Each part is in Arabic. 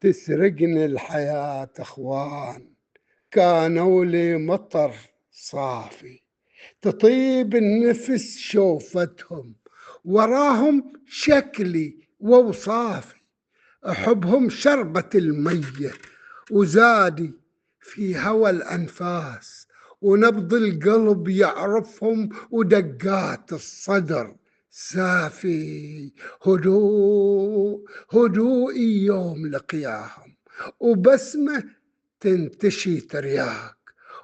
تسرقني الحياة أخوان كانوا لي مطر صافي، تطيب النفس شوفتهم، وراهم شكلي ووصافي، أحبهم شربة المية وزادي في هوى الأنفاس، ونبض القلب يعرفهم ودقات الصدر سافي. هدوئي يوم لقياهم، وبسمة تنتشي ترياك،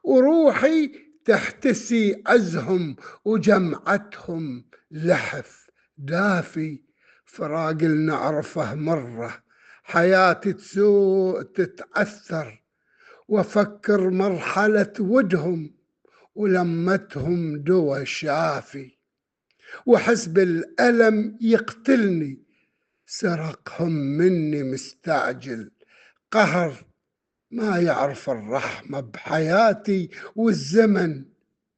وروحي تحتسي عزهم، وجمعتهم لحف دافي. فراق نعرفه مرة، حياتي تسوء تتعثر، وافكر مرحلة ودهم ولمتهم دوا شافي، وحس بالألم يقتلني، سرقهم مني مستعجل، قهر ما يعرف الرحمة بحياتي، والزمن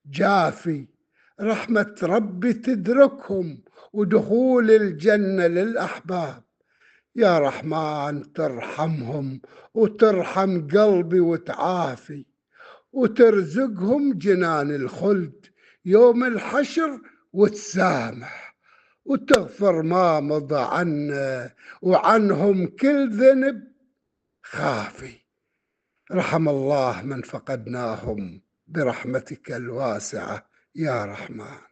جافي. رحمة ربي تدركهم، ودخول الجنة للأحباب، يا رحمن ترحمهم وترحم قلبي وتعافي، وترزقهم جنان الخلد يوم الحشر، وتسامح وتغفر ما مضى عنا، وعنهم كل ذنب خافي. رحم الله من فقدناهم برحمتك الواسعة يا رحمن.